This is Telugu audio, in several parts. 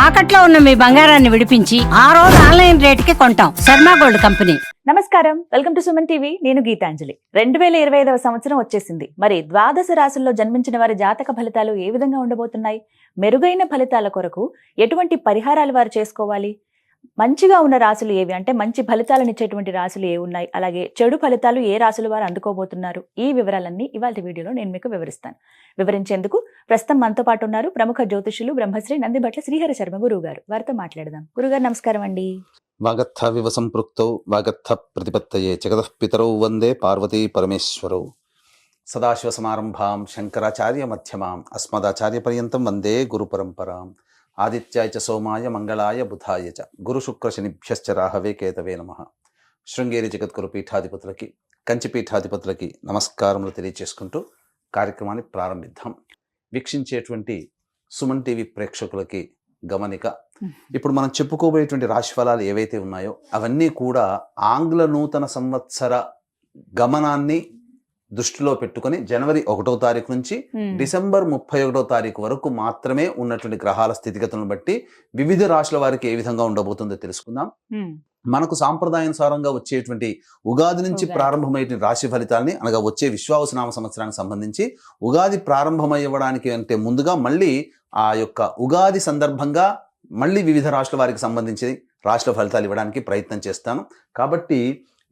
తాకట్లో ఉన్న మీ బంగారాన్ని విడిపించి ఆ రోజు ఆన్లైన్ రేటుకి కొంటాం. Sharma gold company. నమస్కారం, వెల్కమ్ టు సుమన్ టీవీ. నేను గీతాంజలి. 2025వ సంవత్సరం వచ్చేసింది. మరి ద్వాదశ రాశుల్లో జన్మించిన వారి జాతక ఫలితాలు ఏ విధంగా ఉండబోతున్నాయి? మెరుగైన ఫలితాల కొరకు ఎటువంటి పరిహారాలు వారు చేసుకోవాలి? మంచిగా ఉన్న రాశులు ఏవి, అంటే మంచి ఫలితాలను ఇచ్చేటువంటి రాశులు ఏ ఉన్నాయి, అలాగే చెడు ఫలితాలు ఏ రాశులు వారు అందుకోబోతున్నారు, ఈ వివరాలన్నీ ఇవాళ వీడియోలో నేను మీకు వివరిస్తాను. వివరించేందుకు ప్రస్తుతం మనతో పాటు ఉన్నారు ప్రముఖ జ్యోతిషులు బ్రహ్మశ్రీ నందిబట్ల శ్రీహరి శర్మ గురువు గారు. వారితో మాట్లాడదాం. గురుగారు నమస్కారం అండి. వాగర్థ వివ సంపృక్తౌ వాగర్థ ప్రతిపత్తయే జగతః పితరౌ వందే పార్వతీ పరమేశ్వరౌ. సదాశివ సమారంభాం శంకరాచార్య మధ్యమాం అస్మదాచార్య పర్యంతం వందే గురు పరంపరాం. ఆదిత్యాయ చ సోమాయ మంగళాయ బుధాయ చ గురు శుక్ర శనిభ్యశ్చ రాహవే కేతవే నమః. శృంగేరి జగద్గురు పీఠాధిపతులకి, కంచి పీఠాధిపతులకి నమస్కారములు తెలియజేసుకుంటూ కార్యక్రమాన్ని ప్రారంభిద్దాం. వీక్షించేటువంటి సుమన్ టీవీ ప్రేక్షకులకి గమనిక, ఇప్పుడు మనం చెప్పుకోబోయేటువంటి రాశి ఫలాలు ఏవైతే ఉన్నాయో అవన్నీ కూడా ఆంగ్ల నూతన సంవత్సర గమనాన్ని దృష్టిలో పెట్టుకొని జనవరి 1వ తారీఖు నుంచి డిసెంబర్ 31వ తారీఖు వరకు మాత్రమే ఉన్నటువంటి గ్రహాల స్థితిగతులను బట్టి వివిధ రాశుల వారికి ఏ విధంగా ఉండబోతుందో తెలుసుకుందాం. మనకు సాంప్రదాయానుసారంగా వచ్చేటువంటి ఉగాది నుంచి ప్రారంభమయ్యే రాశి ఫలితాలని, అనగా వచ్చే విశ్వావసునామ సంవత్సరానికి సంబంధించి ఉగాది ప్రారంభమయ్యడానికి అంటే ముందుగా మళ్ళీ ఆ యొక్క ఉగాది సందర్భంగా మళ్ళీ వివిధ రాశుల వారికి సంబంధించి రాశుల ఫలితాలు ఇవ్వడానికి ప్రయత్నం చేస్తాను. కాబట్టి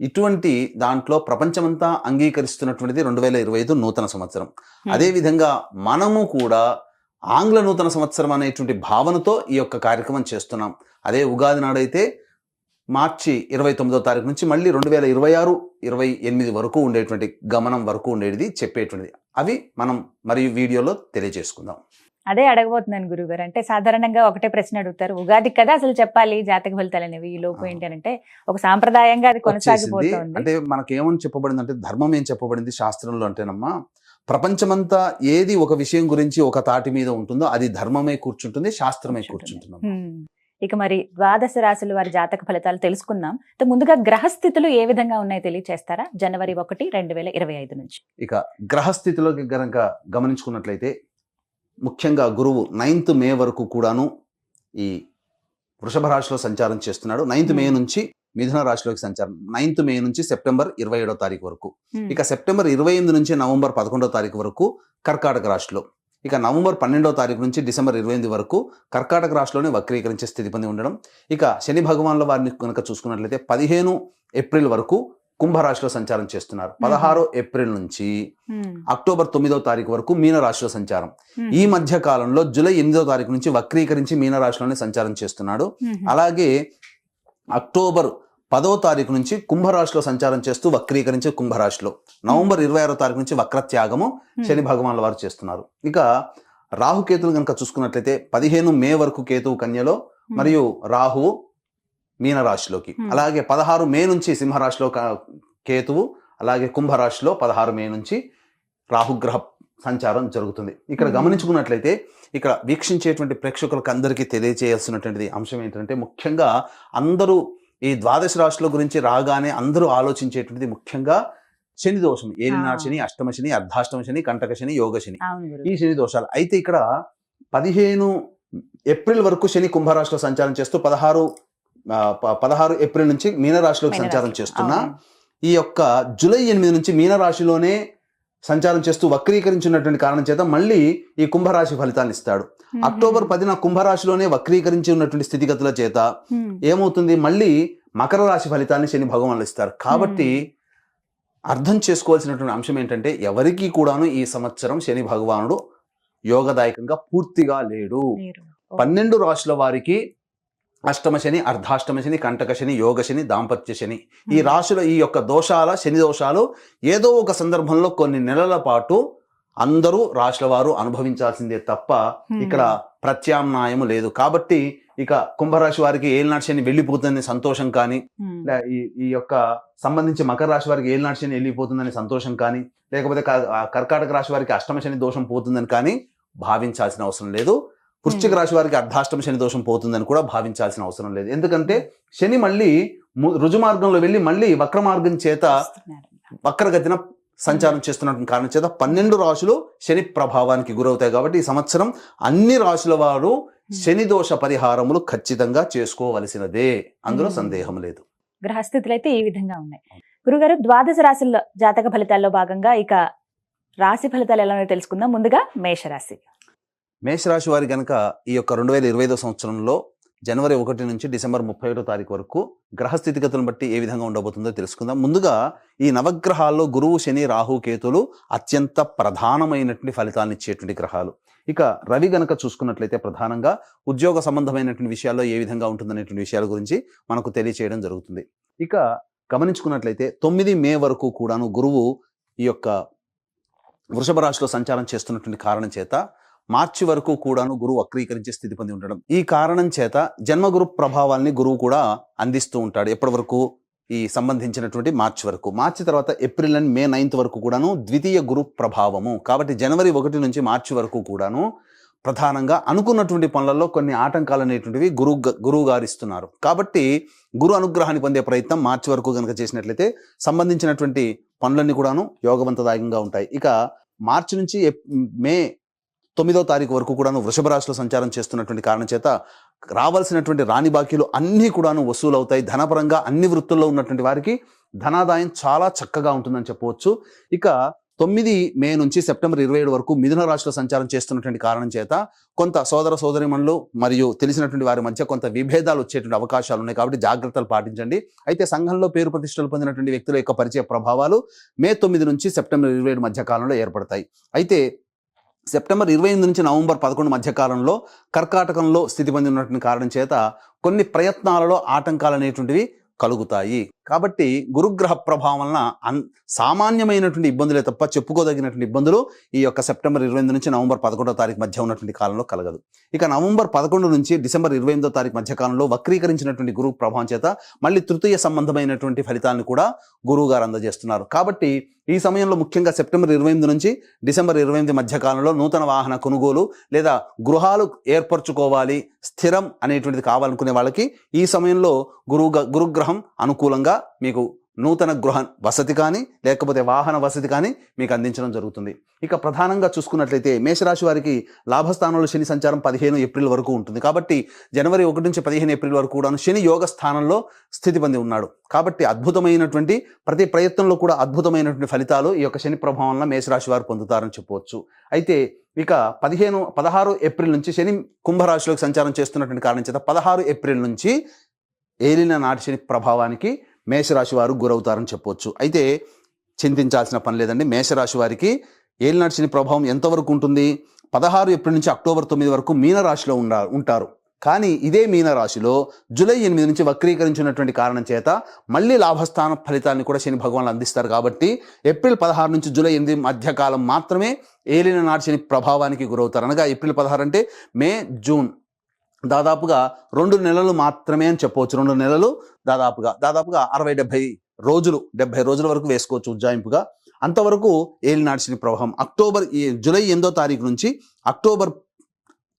ఇటువంటి దాంట్లో ప్రపంచమంతా అంగీకరిస్తున్నటువంటిది 2025 నూతన సంవత్సరం. అదేవిధంగా మనము కూడా ఆంగ్ల నూతన సంవత్సరం అనేటువంటి భావనతో ఈ యొక్క కార్యక్రమం చేస్తున్నాం. అదే ఉగాది నాడైతే మార్చి 29వ తారీఖు నుంచి మళ్ళీ 2026-28 వరకు ఉండేటువంటి గమనం వరకు ఉండేది చెప్పేటువంటిది. అవి మనం మరియు వీడియోలో తెలియజేసుకుందాం. అదే అడగబోతున్నాను గురుగారు. అంటే సాధారణంగా ఒకటే ప్రశ్న అడుగుతారు, ఉగాది కదా అసలు చెప్పాలి జాతక ఫలితాలు అనేవి, ఈ లోపు ఏంటి అంటే ఒక సాంప్రదాయంగా అది కొనసాగిపోతుంది. అంటే మనకేమని చెప్పబడింది అంటే, ధర్మం ఏం చెప్పబడింది శాస్త్రంలో అంటేనమ్మా, ప్రపంచమంతా ఏది ఒక విషయం గురించి ఒక తాటి మీద ఉంటుందో అది ధర్మమే కూర్చుంటుంది, శాస్త్రమే కూర్చుంటుంది. ఇక మరి ద్వాదశ రాశుల వారి జాతక ఫలితాలు తెలుసుకుందాం. ముందుగా గ్రహస్థితులు ఏ విధంగా ఉన్నాయో తెలియచేస్తారా? జనవరి 1, 2025 నుంచి. ఇక గ్రహస్థితిలోకి గనక గమనించుకున్నట్లయితే ముఖ్యంగా గురువు 9th మే వరకు కూడాను ఈ వృషభ రాశిలో సంచారం చేస్తున్నాడు. 9th మే నుంచి మిథున రాశిలోకి సంచారం, 9th మే నుంచి సెప్టెంబర్ 27వ తారీఖు వరకు. ఇక సెప్టెంబర్ 28 నుంచి నవంబర్ 11వ తారీఖు వరకు కర్కాటక రాశిలో. ఇక నవంబర్ 12వ తారీఖు నుంచి డిసెంబర్ 28 వరకు కర్కాటక రాశిలోనే వక్రీకరించే స్థితి పొంది ఉండడం. ఇక శని భగవాన్ల వారిని కనుక చూసుకున్నట్లయితే 15 ఏప్రిల్ వరకు కుంభరాశిలో సంచారం చేస్తున్నారు. 16 ఏప్రిల్ నుంచి అక్టోబర్ 9వ తారీఖు వరకు మీనరాశిలో సంచారం. ఈ మధ్య కాలంలో జూలై 8వ తారీఖు నుంచి వక్రీకరించి మీనరాశిలోనే సంచారం చేస్తున్నాడు. అలాగే అక్టోబర్ 10వ తారీఖు నుంచి కుంభరాశిలో సంచారం చేస్తూ వక్రీకరించి కుంభరాశిలో, నవంబర్ 26వ తారీఖు నుంచి వక్రత్యాగము శని భగవాన్ల వారు చేస్తున్నారు. ఇక రాహుకేతులు కనుక చూసుకున్నట్లయితే 15 మే వరకు కేతువు కన్యలో మరియు రాహువు మీనరాశిలోకి, అలాగే 16 మే నుంచి సింహరాశిలో కేతువు, అలాగే కుంభరాశిలో 16 మే నుంచి రాహుగ్రహ సంచారం జరుగుతుంది. ఇక్కడ గమనించుకున్నట్లయితే ఇక్కడ వీక్షించేటువంటి ప్రేక్షకులకు అందరికీ తెలియజేయాల్సినటువంటి అంశం ఏంటంటే, ముఖ్యంగా అందరూ ఈ ద్వాదశ రాశుల గురించి రాగానే అందరూ ఆలోచించేటువంటిది ముఖ్యంగా శని దోషం, ఏలినాడు శని, అష్టమ శని, అర్ధాష్టమ శని, కంటక శని, యోగ శని, ఈ శని దోషాలు. అయితే ఇక్కడ 15 ఏప్రిల్ వరకు శని కుంభరాశిలో సంచారం చేస్తూ 16 ఏప్రిల్ నుంచి మీనరాశిలోకి సంచారం చేస్తున్నా, ఈ యొక్క జూలై 8 నుంచి మీనరాశిలోనే సంచారం చేస్తూ వక్రీకరించినటువంటి కారణం చేత మళ్ళీ ఈ కుంభరాశి ఫలితాన్ని ఇస్తాడు. అక్టోబర్ 10న కుంభరాశిలోనే వక్రీకరించి ఉన్నటువంటి స్థితిగతుల చేత ఏమవుతుంది, మళ్ళీ మకర రాశి ఫలితాన్ని శని భగవానులు ఇస్తారు. కాబట్టి అర్థం చేసుకోవాల్సినటువంటి అంశం ఏంటంటే, ఎవరికి కూడాను ఈ సంవత్సరం శని భగవానుడు యోగదాయకంగా పూర్తిగా లేడు. 12 రాశుల వారికి అష్టమ శని, అర్ధాష్టమ శని, కంటక శని, యోగ శని, దాంపత్య శని, ఈ రాశుల ఈ యొక్క శని దోషాలు ఏదో ఒక సందర్భంలో కొన్ని నెలల పాటు అందరూ రాశుల వారు అనుభవించాల్సిందే తప్ప ఇక్కడ ప్రత్యామ్నాయము లేదు. కాబట్టి ఇక కుంభరాశి వారికి ఏలినాటి శని వెళ్ళిపోతుందని సంతోషం కానీ, ఈ యొక్క సంబంధించి మకర రాశి వారికి ఏలినాటి శని వెళ్ళిపోతుందని సంతోషం కానీ, లేకపోతే కర్కాటక రాశి వారికి అష్టమ శని దోషం పోతుందని కానీ భావించాల్సిన అవసరం లేదు. వృశ్చిక రాశి వారికి అర్ధాష్టమ శని దోషం పోతుందని కూడా భావించాల్సిన అవసరం లేదు. ఎందుకంటే శని మళ్ళీ రుజు మార్గంలో వెళ్ళి మళ్ళీ వక్ర మార్గం చేత వక్రగతిన సంచారం చేస్తున్నటువంటి కారణం చేత 12 రాశులు శని ప్రభావానికి గురవుతాయి. కాబట్టి ఈ సంవత్సరం అన్ని రాశుల వారు శని దోష పరిహారములు ఖచ్చితంగా చేసుకోవలసినదే, అందులో సందేహం లేదు. గ్రహస్థితులు అయితే ఈ విధంగా ఉన్నాయి. గురుగారు, ద్వాదశ రాశుల జాతక ఫలితాల్లో భాగంగా ఇక రాశి ఫలితాలు ఎలా ఉన్నాయో తెలుసుకుందాం. ముందుగా మేషరాశి. మేషరాశి వారి గనక ఈ యొక్క 2025 సంవత్సరంలో జనవరి 1 నుంచి డిసెంబర్ 31 తారీఖు వరకు గ్రహ స్థితిగతులను బట్టి ఏ విధంగా ఉండబోతుందో తెలుసుకుందాం. ముందుగా ఈ నవగ్రహాల్లో గురువు, శని, రాహు, కేతులు అత్యంత ప్రధానమైనటువంటి ఫలితాలను ఇచ్చేటువంటి గ్రహాలు. ఇక రవి గనక చూసుకున్నట్లయితే ప్రధానంగా ఉద్యోగ సంబంధమైనటువంటి విషయాల్లో ఏ విధంగా ఉంటుందనేటువంటి విషయాల గురించి మనకు తెలియచేయడం జరుగుతుంది. ఇక గమనించుకున్నట్లయితే 9 మే వరకు కూడాను గురువు ఈ యొక్క వృషభ రాశిలో సంచారం చేస్తున్నటువంటి కారణం చేత మార్చి వరకు కూడాను గురువు వక్రీకరించే స్థితి పొంది ఉండడం, ఈ కారణం చేత జన్మగురు ప్రభావాల్ని గురువు కూడా అందిస్తూ ఉంటాడు. ఎప్పటి వరకు? ఈ సంబంధించినటువంటి మార్చి వరకు. మార్చి తర్వాత ఏప్రిల్ అండ్ మే 9 వరకు కూడాను ద్వితీయ గురు ప్రభావము. కాబట్టి జనవరి 1 నుంచి మార్చి వరకు కూడాను ప్రధానంగా అనుకున్నటువంటి పనులలో కొన్ని ఆటంకాలు అనేటువంటివి గురువు గారు ఇస్తున్నారు. కాబట్టి గురు అనుగ్రహాన్ని పొందే ప్రయత్నం మార్చి వరకు కనుక చేసినట్లయితే సంబంధించినటువంటి పనులన్నీ కూడాను యోగవంతదాయకంగా ఉంటాయి. ఇక మార్చి నుంచి మే 9వ తారీఖు వరకు కూడాను వృషభ రాశిలో సంచారం చేస్తున్నటువంటి కారణం చేత రావాల్సినటువంటి రాని బాకీలు అన్నీ కూడాను వసూలు అవుతాయి. ధనపరంగా అన్ని వృత్తుల్లో ఉన్నటువంటి వారికి ధనాదాయం చాలా చక్కగా ఉంటుందని చెప్పవచ్చు. ఇక 9 మే నుంచి సెప్టెంబర్ 27 వరకు మిథున రాశిలో సంచారం చేస్తున్నటువంటి కారణం చేత కొంత సోదర సోదరిమణులు మరియు తెలిసినటువంటి వారి మధ్య కొంత విభేదాలు వచ్చేటువంటి అవకాశాలు ఉన్నాయి. కాబట్టి జాగ్రత్తలు పాటించండి. అయితే సంఘంలో పేరు ప్రతిష్టలు పొందినటువంటి వ్యక్తుల యొక్క పరిచయ ప్రభావాలు మే 9 నుంచి సెప్టెంబర్ 27 మధ్య కాలంలో ఏర్పడతాయి. అయితే సెప్టెంబర్ 28 నుంచి నవంబర్ 11 మధ్య కాలంలో కర్కాటకంలో స్థితి పొంది ఉన్నటువంటి కారణం చేత కొన్ని ప్రయత్నాలలో ఆటంకాలు అనేటువంటివి కలుగుతాయి. కాబట్టి గురుగ్రహ ప్రభావం వలన సామాన్యమైనటువంటి ఇబ్బందులే తప్ప చెప్పుకోదగినటువంటి ఇబ్బందులు ఈ యొక్క సెప్టెంబర్ 28 నుంచి నవంబర్ 11వ తారీఖు మధ్య ఉన్నటువంటి కాలంలో కలగదు. ఇక నవంబర్ 11 నుంచి డిసెంబర్ 28వ తారీఖు మధ్య కాలంలో వక్రీకరించినటువంటి గురువు ప్రభావం చేత మళ్ళీ తృతీయ సంబంధమైనటువంటి ఫలితాలను కూడా గురువు గారు అందజేస్తున్నారు. కాబట్టి ఈ సమయంలో ముఖ్యంగా సెప్టెంబర్ 28 నుంచి డిసెంబర్ 28 మధ్య కాలంలో నూతన వాహన కొనుగోలు లేదా గృహాలు ఏర్పరచుకోవాలి, స్థిరం అనేటువంటిది కావాలనుకునే వాళ్ళకి ఈ సమయంలో గురుగ్రహం అనుకూలంగా మీకు నూతన గృహ వసతి కానీ లేకపోతే వాహన వసతి కానీ మీకు అందించడం జరుగుతుంది. ఇక ప్రధానంగా చూసుకున్నట్లయితే మేషరాశి వారికి లాభస్థానంలో శని సంచారం 15 ఏప్రిల్ వరకు ఉంటుంది. కాబట్టి జనవరి 1 నుంచి 15 ఏప్రిల్ వరకు కూడా శని యోగ స్థానంలో స్థితి పొంది ఉన్నాడు. కాబట్టి అద్భుతమైనటువంటి ప్రతి ప్రయత్నంలో కూడా అద్భుతమైనటువంటి ఫలితాలు ఈ యొక్క శని ప్రభావం వల్ల మేషరాశి వారు పొందుతారని చెప్పవచ్చు. అయితే ఇక 16 ఏప్రిల్ నుంచి శని కుంభరాశిలోకి సంచారం చేస్తున్నటువంటి కారణం చేత 16 ఏప్రిల్ నుంచి ఏలిన నాటి శని ప్రభావానికి మేషరాశి వారు గురవుతారని చెప్పవచ్చు. అయితే చింతించాల్సిన పని లేదండి. మేషరాశి వారికి ఏలినాటి శని ప్రభావం ఎంతవరకు ఉంటుంది? 16 ఏప్రిల్ నుంచి అక్టోబర్ 9 వరకు మీనరాశిలో ఉంటారు. కానీ ఇదే మీనరాశిలో జూలై 8 నుంచి వక్రీకరించినటువంటి కారణం చేత మళ్ళీ లాభస్థాన ఫలితాన్ని కూడా శని భగవాన్లు అందిస్తారు. కాబట్టి ఏప్రిల్ 16 నుంచి జూలై 8 మధ్యకాలం మాత్రమే ఏలిన నాటి శని ప్రభావానికి గురవుతారు. అనగా ఏప్రిల్ 16 అంటే మే, జూన్ దాదాపుగా 2 నెలలు మాత్రమే అని చెప్పవచ్చు. 2 నెలలు దాదాపుగా 60-70 రోజులు, 70 రోజుల వరకు వేసుకోవచ్చు ఉజ్జాయింపుగా. అంతవరకు ఏలినాటి శని ప్రభావం జూలై 8వ తారీఖు నుంచి అక్టోబర్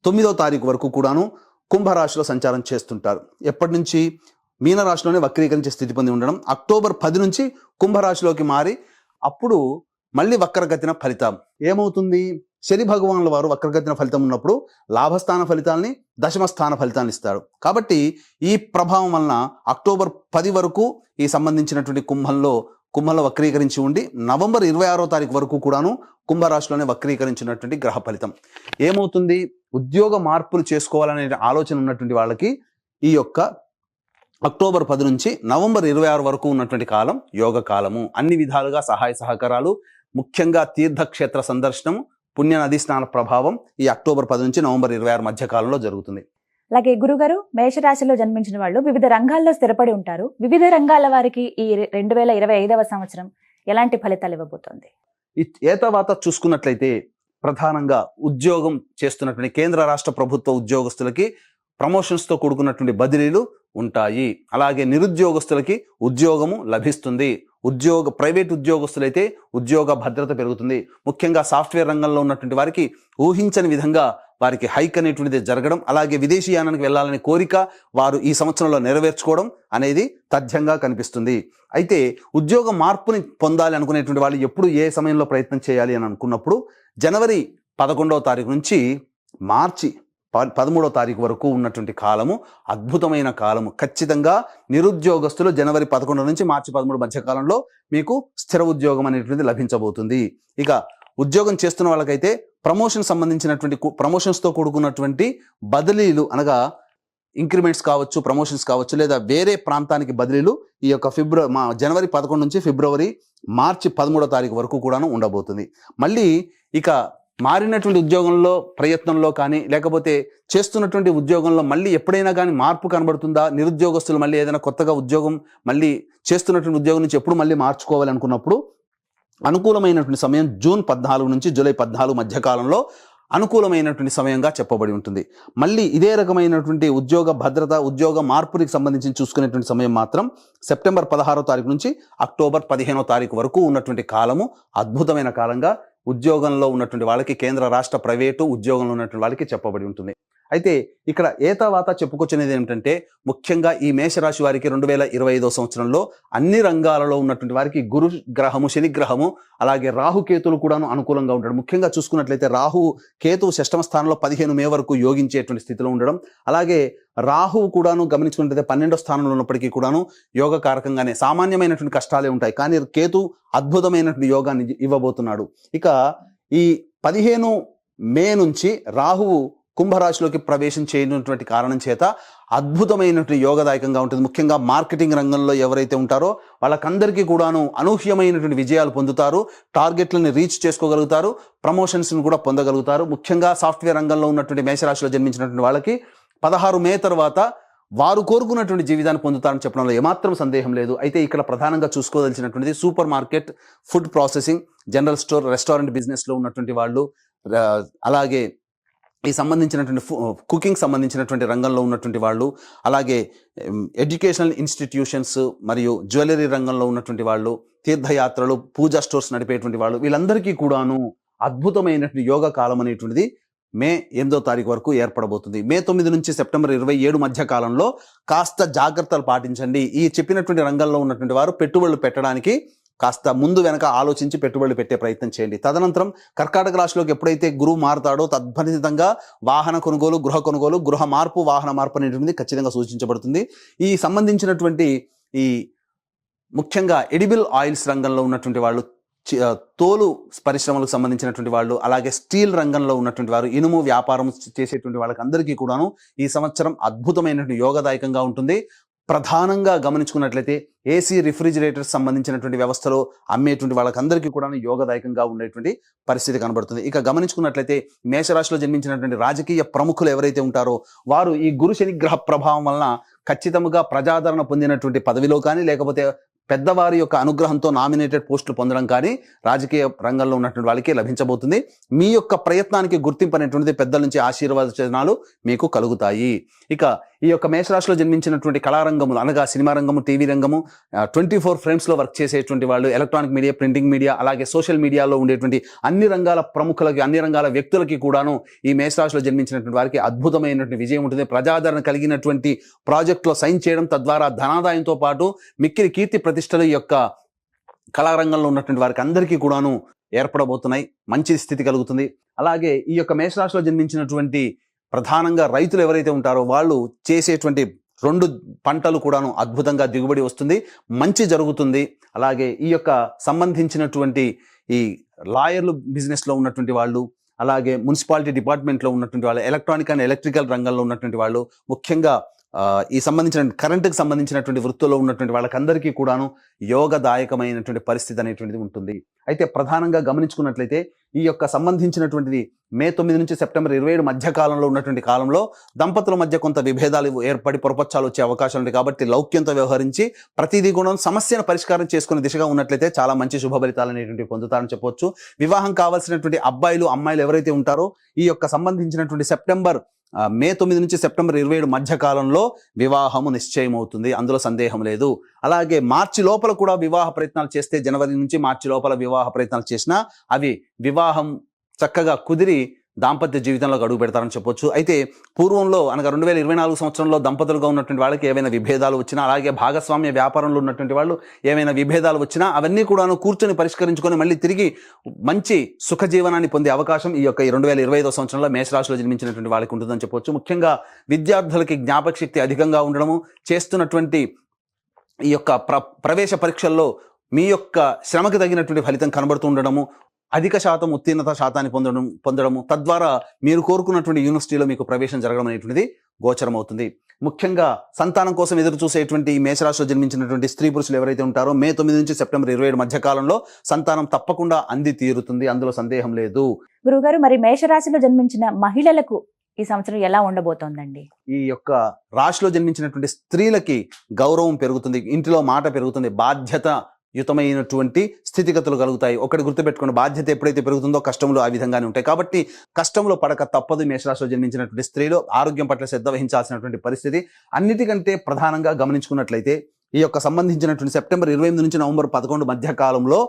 9వ తారీఖు వరకు కూడాను కుంభరాశిలో సంచారం చేస్తుంటారు. ఎప్పటి నుంచి? మీనరాశిలోనే వక్రీకరించే స్థితి పొంది ఉండడం. అక్టోబర్ 10 నుంచి కుంభరాశిలోకి మారి అప్పుడు మళ్ళీ వక్రగతిన ఫలితం ఏమవుతుంది? శని భగవానుల వారు వక్రగతిన ఫలితం ఉన్నప్పుడు లాభస్థాన ఫలితాలని, దశమస్థాన ఫలితాన్ని ఇస్తాడు. కాబట్టి ఈ ప్రభావం వలన అక్టోబర్ 10 వరకు ఈ సంబంధించినటువంటి కుంభంలో వక్రీకరించి ఉండి నవంబర్ 26వ తారీఖు వరకు కూడాను కుంభరాశిలోనే వక్రీకరించినటువంటి గ్రహ ఫలితం ఏమవుతుంది? ఉద్యోగ మార్పులు చేసుకోవాలనే ఆలోచన ఉన్నటువంటి వాళ్ళకి ఈ యొక్క అక్టోబర్ 10 నుంచి నవంబర్ 26 వరకు ఉన్నటువంటి కాలం యోగ కాలము. అన్ని విధాలుగా సహాయ సహకారాలు, ముఖ్యంగా తీర్థక్షేత్ర సందర్శనం, పుణ్య నదీ స్నాన ప్రభావం ఈ అక్టోబర్ 10 నుంచి నవంబర్ 26 మధ్య కాలంలో జరుగుతుంది. అలాగే గురుగారు, మేషరాశిలో జన్మించిన వాళ్ళు వివిధ రంగాల్లో స్థిరపడి ఉంటారు. వివిధ రంగాల వారికి ఈ 2025వ సంవత్సరం ఎలాంటి ఫలితాలు ఇవ్వబోతోంది? ఏ తర్వాత చూసుకున్నట్లయితే ప్రధానంగా ఉద్యోగం చేస్తున్నటువంటి కేంద్ర రాష్ట్ర ప్రభుత్వ ఉద్యోగస్తులకి ప్రమోషన్స్తో కూడుకున్నటువంటి బదిలీలు ఉంటాయి. అలాగే నిరుద్యోగస్తులకి ఉద్యోగము లభిస్తుంది. ప్రైవేట్ ఉద్యోగస్తులైతే ఉద్యోగ భద్రత పెరుగుతుంది. ముఖ్యంగా సాఫ్ట్వేర్ రంగంలో ఉన్నటువంటి వారికి ఊహించని విధంగా వారికి హైక్ అనేటువంటిది జరగడం, అలాగే విదేశీయానానికి వెళ్ళాలనే కోరిక వారు ఈ సంవత్సరంలో నెరవేర్చుకోవడం అనేది తథ్యంగా కనిపిస్తుంది. అయితే ఉద్యోగ మార్పుని పొందాలి అనుకునేటువంటి వాళ్ళు ఎప్పుడు ఏ సమయంలో ప్రయత్నం చేయాలి అని అనుకున్నప్పుడు జనవరి 11వ తారీఖు నుంచి మార్చి 13వ తారీఖు వరకు ఉన్నటువంటి కాలము అద్భుతమైన కాలము. ఖచ్చితంగా నిరుద్యోగస్తులు జనవరి 11 నుంచి మార్చి 13 మధ్య కాలంలో మీకు స్థిర ఉద్యోగం అనేటువంటిది లభించబోతుంది. ఇక ఉద్యోగం చేస్తున్న వాళ్ళకైతే ప్రమోషన్స్తో కూడుకున్నటువంటి బదిలీలు అనగా ఇంక్రిమెంట్స్ కావచ్చు, ప్రమోషన్స్ కావచ్చు, లేదా వేరే ప్రాంతానికి బదిలీలు ఈ యొక్క జనవరి 11 నుంచి మార్చి 13వ తారీఖు వరకు కూడాను ఉండబోతుంది. మళ్ళీ ఇక మారినటువంటి ఉద్యోగంలో ప్రయత్నంలో కానీ లేకపోతే చేస్తున్నటువంటి ఉద్యోగంలో మళ్ళీ ఎప్పుడైనా కానీ మార్పు కనబడుతుందా, నిరుద్యోగస్తులు మళ్ళీ ఏదైనా కొత్తగా ఉద్యోగం మళ్ళీ చేస్తున్నటువంటి ఉద్యోగం నుంచి ఎప్పుడు మళ్ళీ మార్చుకోవాలి అనుకున్నప్పుడు అనుకూలమైనటువంటి సమయం జూన్ 14 నుంచి జూలై 14 మధ్య కాలంలో అనుకూలమైనటువంటి సమయంగా చెప్పబడి ఉంటుంది. మళ్ళీ ఇదే రకమైనటువంటి ఉద్యోగ భద్రత, ఉద్యోగ మార్పుకి సంబంధించి చూసుకునేటువంటి సమయం మాత్రం సెప్టెంబర్ 16వ తారీఖు నుంచి అక్టోబర్ 15వ తారీఖు వరకు ఉన్నటువంటి కాలము అద్భుతమైన కాలంగా ఉద్యోగంలో ఉన్నటువంటి వాళ్ళకి, కేంద్ర రాష్ట్ర ప్రైవేటు ఉద్యోగంలో ఉన్నటువంటి వాళ్ళకి చెప్పబడి ఉంటుంది. అయితే ఇక్కడ ఏతావాత చెప్పుకొచ్చినది ఏమిటంటే ముఖ్యంగా ఈ మేషరాశి వారికి 2025వ సంవత్సరంలో అన్ని రంగాలలో ఉన్నటువంటి వారికి గురు గ్రహము, శని గ్రహము, అలాగే రాహుకేతులు కూడాను అనుకూలంగా ఉంటాడు. ముఖ్యంగా చూసుకున్నట్లయితే రాహు కేతువు 6వ స్థానంలో 15 మే వరకు యోగించేటువంటి స్థితిలో ఉండడం, అలాగే రాహువు కూడాను గమనించుకున్నట్లయితే 12వ స్థానంలో ఉన్నప్పటికీ కూడాను యోగకారకంగానే సామాన్యమైనటువంటి కష్టాలే ఉంటాయి, కానీ కేతు అద్భుతమైనటువంటి యోగాన్ని ఇవ్వబోతున్నాడు. ఇక ఈ 15 మే నుంచి రాహువు కుంభరాశిలోకి ప్రవేశం చేయనటువంటి కారణం చేత అద్భుతమైనటువంటి యోగదాయకంగా ఉంటుంది. ముఖ్యంగా మార్కెటింగ్ రంగంలో ఎవరైతే ఉంటారో వాళ్ళకందరికీ కూడాను అనూహ్యమైనటువంటి విజయాలు పొందుతారు, టార్గెట్లను రీచ్ చేసుకోగలుగుతారు, ప్రమోషన్స్ని కూడా పొందగలుగుతారు. ముఖ్యంగా సాఫ్ట్వేర్ రంగంలో ఉన్నటువంటి మేషరాశిలో జన్మించినటువంటి వాళ్ళకి 16 మే తర్వాత వారు కోరుకున్నటువంటి జీవితాన్ని పొందుతారని చెప్పడంలో ఏమాత్రం సందేహం లేదు. అయితే ఇక్కడ ప్రధానంగా చూసుకోదలిచినటువంటిది super market, food processing, general store, restaurant బిజినెస్లో ఉన్నటువంటి వాళ్ళు, అలాగే ఈ సంబంధించినటువంటి కుకింగ్ సంబంధించినటువంటి రంగంలో ఉన్నటువంటి వాళ్ళు, అలాగే ఎడ్యుకేషనల్ ఇన్స్టిట్యూషన్స్ మరియు జ్యువెలరీ రంగంలో ఉన్నటువంటి వాళ్ళు, తీర్థయాత్రలు, పూజా స్టోర్స్ నడిపేటువంటి వాళ్ళు, వీళ్ళందరికీ కూడాను అద్భుతమైనటువంటి యోగ కాలం అనేటువంటిది మే 8వ తారీఖు వరకు ఏర్పడబోతుంది. మే 9 నుంచి సెప్టెంబర్ 27 మధ్య కాలంలో కాస్త జాగ్రత్తలు పాటించండి. ఈ చెప్పినటువంటి రంగంలో ఉన్నటువంటి వారు పెట్టుబడులు పెట్టడానికి కాస్త ముందు వెనక ఆలోచించి పెట్టుబడులు పెట్టే ప్రయత్నం చేయండి. తదనంతరం కర్కాటక రాశిలోకి ఎప్పుడైతే గురువు మారుతాడో తద్ఫలితంగా వాహన కొనుగోలు, గృహ కొనుగోలు, గృహ మార్పు, వాహన మార్పు అనేటువంటిది ఖచ్చితంగా సూచించబడుతుంది. ఈ సంబంధించినటువంటి ఈ ముఖ్యంగా ఎడిబుల్ ఆయిల్స్ రంగంలో ఉన్నటువంటి వాళ్ళు, తోలు పరిశ్రమలకు సంబంధించినటువంటి వాళ్ళు, అలాగే స్టీల్ రంగంలో ఉన్నటువంటి వారు, ఇనుము వ్యాపారం చేసేటువంటి వాళ్ళకి అందరికీ కూడాను ఈ సంవత్సరం అద్భుతమైనటువంటి యోగదాయకంగా ఉంటుంది. ప్రధానంగా గమనించుకున్నట్లయితే ఏసీ, రిఫ్రిజిరేటర్స్ సంబంధించినటువంటి వ్యవస్థలో అమ్మేటువంటి వాళ్ళకందరికీ కూడా యోగదాయకంగా ఉండేటువంటి పరిస్థితి కనబడుతుంది. ఇక గమనించుకున్నట్లయితే మేషరాశిలో జన్మించినటువంటి రాజకీయ ప్రముఖులు ఎవరైతే ఉంటారో వారు ఈ గురు శని గ్రహ ప్రభావం వలన ఖచ్చితంగా ప్రజాదరణ పొందినటువంటి పదవిలో కానీ లేకపోతే పెద్దవారి యొక్క అనుగ్రహంతో నామినేటెడ్ పోస్టులు పొందడం కానీ రాజకీయ రంగంలో ఉన్నటువంటి వాళ్ళకి లభించబోతుంది. మీ యొక్క ప్రయత్నానికి గుర్తింపు అనేటువంటిది పెద్దల నుంచి ఆశీర్వచనాలు మీకు కలుగుతాయి. ఇక ఈ యొక్క మేషరాశిలో జన్మించినటువంటి కళారంగములు అనగా సినిమా రంగము, టీవీ రంగము, 24 ఫ్రేమ్స్లో వర్క్ చేసేటువంటి వాళ్ళు, ఎలక్ట్రానిక్ మీడియా, ప్రింటింగ్ మీడియా, అలాగే సోషల్ మీడియాలో ఉండేటువంటి అన్ని రంగాల ప్రముఖులకి, అన్ని రంగాల వ్యక్తులకి కూడాను ఈ మేషరాశిలో జన్మించినటువంటి వారికి అద్భుతమైనటువంటి విజయం ఉంటుంది. ప్రజాదరణ కలిగినటువంటి ప్రాజెక్టులో సైన్ చేయడం, తద్వారా ధనాదాయంతో పాటు మిక్కిలి కీర్తి ప్రతిష్టల యొక్క కళారంగంలో ఉన్నటువంటి వారికి అందరికీ కూడాను ఏర్పడబోతున్నాయి. మంచి స్థితి కలుగుతుంది. అలాగే ఈ యొక్క మేషరాశిలో జన్మించినటువంటి ప్రధానంగా రైతులు ఎవరైతే ఉంటారో వాళ్ళు చేసేటువంటి 2 పంటలు కూడాను అద్భుతంగా దిగుబడి వస్తుంది, మంచి జరుగుతుంది. అలాగే ఈ యొక్క సంబంధించినటువంటి ఈ లాయర్లు బిజినెస్లో ఉన్నటువంటి వాళ్ళు, అలాగే మున్సిపాలిటీ డిపార్ట్మెంట్లో ఉన్నటువంటి వాళ్ళు, ఎలక్ట్రానిక్ అండ్ ఎలక్ట్రికల్ రంగంలో ఉన్నటువంటి వాళ్ళు, ముఖ్యంగా ఈ సంబంధించిన కరెంటుకి సంబంధించినటువంటి వృత్తుల్లో ఉన్నటువంటి వాళ్ళకందరికీ కూడాను యోగదాయకమైనటువంటి పరిస్థితి అనేటువంటిది ఉంటుంది. అయితే ప్రధానంగా గమనించుకున్నట్లయితే ఈ యొక్క సంబంధించినటువంటిది మే 9 నుంచి సెప్టెంబర్ 27 మధ్య కాలంలో ఉన్నటువంటి కాలంలో దంపతుల మధ్య కొంత విభేదాలు ఏర్పడి పొరపచ్చాలు వచ్చే అవకాశాలు ఉంటాయి. కాబట్టి లౌక్యంతో వ్యవహరించి ప్రతిదీ కూడా సమస్యను పరిష్కారం చేసుకునే దిశగా ఉన్నట్లయితే చాలా మంచి శుభ ఫలితాలు అనేటువంటి పొందుతారని చెప్పవచ్చు. వివాహం కావాల్సినటువంటి అబ్బాయిలు, అమ్మాయిలు ఎవరైతే ఉంటారో ఈ యొక్క సంబంధించినటువంటి మే 9 నుంచి సెప్టెంబర్ 27 మధ్య కాలంలో వివాహము నిశ్చయమవుతుంది, అందులో సందేహం లేదు. అలాగే మార్చి లోపల కూడా వివాహ ప్రయత్నాలు చేస్తే, జనవరి నుంచి మార్చి లోపల వివాహ ప్రయత్నాలు చేసినా అవి వివాహం చక్కగా కుదిరి దాంపత్య జీవితంలోకి అడుగు పెడతారని చెప్పొచ్చు. అయితే పూర్వంలో అనగా 2024 సంవత్సరంలో దంపతులుగా ఉన్నటువంటి వాళ్ళకి ఏవైనా విభేదాలు వచ్చినా, అలాగే భాగస్వామ్య వ్యాపారంలో ఉన్నటువంటి వాళ్ళు ఏమైనా విభేదాలు వచ్చినా అవన్నీ కూడాను కూర్చొని పరిష్కరించుకొని మళ్ళీ తిరిగి మంచి సుఖ జీవనాన్ని పొందే అవకాశం ఈ యొక్క 2025 సంవత్సరంలో మేషరాశిలో జన్మించినటువంటి వాళ్ళకి ఉంటుందని చెప్పొచ్చు. ముఖ్యంగా విద్యార్థులకి జ్ఞాపక శక్తి అధికంగా ఉండడము, చేస్తున్నటువంటి ఈ యొక్క ప్రవేశ పరీక్షల్లో మీ యొక్క శ్రమకి తగినటువంటి ఫలితం కనబడుతూ ఉండడము, అధిక శాతం ఉత్తీర్ణత శాతాన్ని పొందడము, తద్వారా మీరు కోరుకున్నటువంటి యూనివర్సిటీలో మీకు ప్రవేశం జరగడం అనేటువంటిది గోచరమవుతుంది. ముఖ్యంగా సంతానం కోసం ఎదురు చూసేటువంటి ఈ మేషరాశిలో జన్మించినటువంటి స్త్రీ పురుషులు ఎవరైతే ఉంటారో మే 9 నుంచి సెప్టెంబర్ 27 మధ్య కాలంలో సంతానం తప్పకుండా అంది తీరుతుంది, అందులో సందేహం లేదు. గురుగారు, మరి మేషరాశిలో జన్మించిన మహిళలకు ఈ సంవత్సరం ఎలా ఉండబోతోందండి? ఈ యొక్క రాశిలో జన్మించినటువంటి స్త్రీలకి గౌరవం పెరుగుతుంది, ఇంటిలో మాట పెరుగుతుంది, బాధ్యత యుతమైనటువంటి స్థితిగతులు కలుగుతాయి. ఒకటి గుర్తుపెట్టుకుని, బాధ్యత ఎప్పుడైతే పెరుగుతుందో కష్టములు ఆ విధంగానే ఉంటాయి. కాబట్టి కష్టంలో పడక తప్పదు. మేషరాశిలో జన్మించినటువంటి స్త్రీలు ఆరోగ్యం పట్ల శ్రద్ధ వహించాల్సినటువంటి పరిస్థితి. అన్నిటికంటే ప్రధానంగా గమనించుకున్నట్లయితే ఈ యొక్క సంబంధించినటువంటి సెప్టెంబర్ 28 నుంచి నవంబర్ 11 మధ్య కాలంలో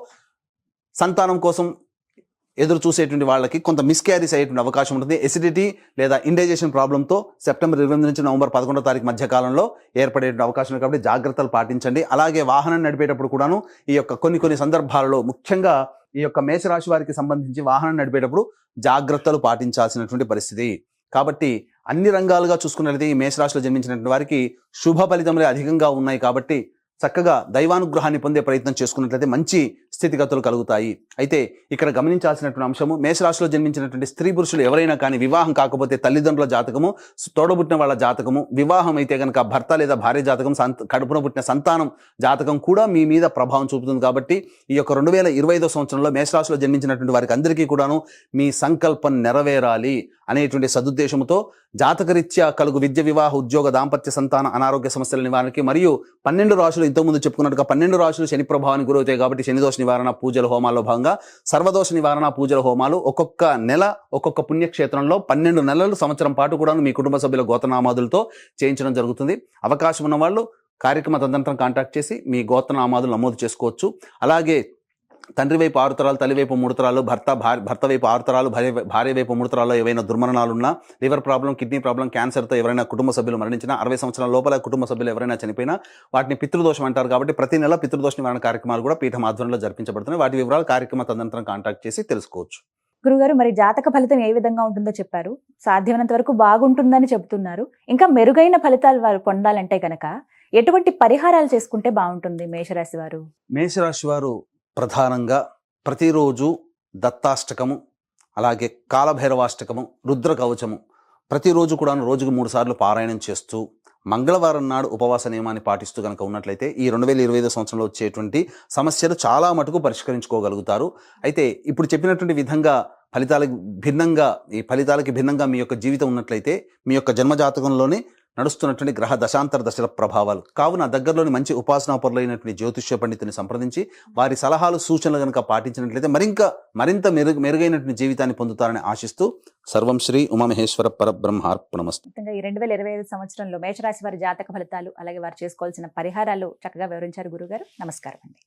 సంతానం కోసం ఎదురు చూసేటువంటి వాళ్ళకి కొంత మిస్క్యారీస్ అయ్యేటువంటి అవకాశం ఉంటుంది. ఎసిడిటీ లేదా ఇండైజెషన్ ప్రాబ్లంతో సెప్టెంబర్ 28 నుంచి నవంబర్ 11వ తారీఖు మధ్య కాలంలో ఏర్పడేటువంటి అవకాశం ఉంది. కాబట్టి జాగ్రత్తలు పాటించండి. అలాగే వాహనం నడిపేటప్పుడు కూడాను ఈ యొక్క కొన్ని సందర్భాలలో, ముఖ్యంగా ఈ యొక్క మేషరాశి వారికి సంబంధించి వాహనం నడిపేటప్పుడు జాగ్రత్తలు పాటించాల్సినటువంటి పరిస్థితి. కాబట్టి అన్ని రంగాలుగా చూసుకున్నట్లయితే ఈ మేషరాశిలో జన్మించినటువంటి వారికి శుభ ఫలితములే అధికంగా ఉన్నాయి. కాబట్టి చక్కగా దైవానుగ్రహాన్ని పొందే ప్రయత్నం చేసుకున్నట్లయితే మంచి స్థితిగతులు కలుగుతాయి. అయితే ఇక్కడ గమనించాల్సినటువంటి అంశము, మేషరాశిలో జన్మించినటువంటి స్త్రీ పురుషులు ఎవరైనా కానీ వివాహం కాకపోతే తల్లిదండ్రుల జాతకము, తోడబుట్టిన వాళ్ళ జాతకము, వివాహం అయితే కనుక భర్త లేదా భార్య జాతకం, కడుపున పుట్టిన సంతానం జాతకం కూడా మీ మీద ప్రభావం చూపుతుంది. కాబట్టి ఈ యొక్క 2025 సంవత్సరంలో మేషరాశిలో జన్మించినటువంటి వారికి అందరికీ కూడాను మీ సంకల్పం నెరవేరాలి అనేటువంటి సదుద్దేశంతో జాతకరీత్యా కలుగు విద్య, వివాహ, ఉద్యోగ, దాంపత్య, సంతాన, అనారోగ్య సమస్యల నివారణకి మరియు 12 రాశులు ఇంతకుముందు చెప్పుకున్నట్టుగా 12 రాశులు శని ప్రభావానికి గురవుతాయి. కాబట్టి శనిదోష నివారణ పూజల హోమాల్లో భాగంగా సర్వదోష నివారణ పూజల హోమాలు ఒక్కొక్క నెల ఒక్కొక్క పుణ్యక్షేత్రంలో 12 నెలలు సంవత్సరం పాటు కూడా మీ కుటుంబ సభ్యుల గోత్రనామాదులతో చేయించడం జరుగుతుంది. అవకాశం ఉన్న వాళ్ళు కార్యక్రమ తదనంతరం కాంటాక్ట్ చేసి మీ గోత్రనామాదులు నమోదు చేసుకోవచ్చు. అలాగే తండ్రి వైపు 6 తరాలు, తల్లి వైపు 3 తరాలు, భర్త వైపు 6 తరాలు, భార్య వైపు 3 తరాల్లో ఏవైనా దుర్మరణాలున్నా, లివర్ ప్రాబ్లం, కిడ్నీ ప్రాబ్లం, క్యాన్సర్తో ఎవరైనా కుటుంబ సభ్యులు మరణించినా, 60 సంవత్సరాల లోపల కుటుంబ సభ్యులు ఎవరైనా చనిపోయినా వాటిని పితృదోషం అంటారు. కాబట్టి ప్రతి నెల పితృదోష నివారణ కార్యక్రమాలు కూడా పీఠం ఆధ్వర్యంలో జరిపించబడుతున్నాయి. వాటి వివరాలు కార్యక్రమ తదనంతరం కాంటాక్ట్ చేసి తెలుసుకోవచ్చు. గురుగారు, మరి జాతక ఫలితం ఏ విధంగా ఉంటుందో చెప్పారు. సాధ్యమైనంత వరకు బాగుంటుందని చెబుతున్నారు. ఇంకా మెరుగైన ఫలితాలు వారు పొందాలంటే కనుక ఎటువంటి పరిహారాలు చేసుకుంటే బాగుంటుంది మేషరాశి వారు? మేషరాశి వారు ప్రధానంగా ప్రతిరోజు దత్తాష్టకము, అలాగే కాలభైరవాష్టకము, రుద్ర కవచము ప్రతిరోజు కూడా రోజుకు 3 సార్లు పారాయణం చేస్తూ, మంగళవారం నాడు ఉపవాస నియమాన్ని పాటిస్తూ కనుక ఉన్నట్లయితే ఈ 2025 సంవత్సరంలో వచ్చేటువంటి సమస్యలు చాలా మటుకు పరిష్కరించుకోగలుగుతారు. అయితే ఇప్పుడు చెప్పినటువంటి విధంగా ఈ ఫలితాలకి భిన్నంగా మీ యొక్క జీవితం ఉన్నట్లయితే మీ యొక్క జన్మజాతకంలోనే నడుస్తున్నటువంటి గ్రహ దశాంతర దశల ప్రభావాలు కావున దగ్గరలోని మంచి ఉపాసనా పరులైనటువంటి జ్యోతిష్య పండితుని సంప్రదించి వారి సలహాలు, సూచనలు కనుక పాటించినట్లయితే మరింత మెరుగైనటువంటి జీవితాన్ని పొందుతారని ఆశిస్తూ సర్వం శ్రీ ఉమామహేశ్వర పరబ్రహ్మార్పణమస్తు. ఈ 2025 సంవత్సరంలో మేషరాశి వారి జాతక ఫలితాలు, అలాగే వారు చేసుకోవాల్సిన పరిహారాలు చక్కగా వివరించారు గురుగారు. నమస్కారం అండి.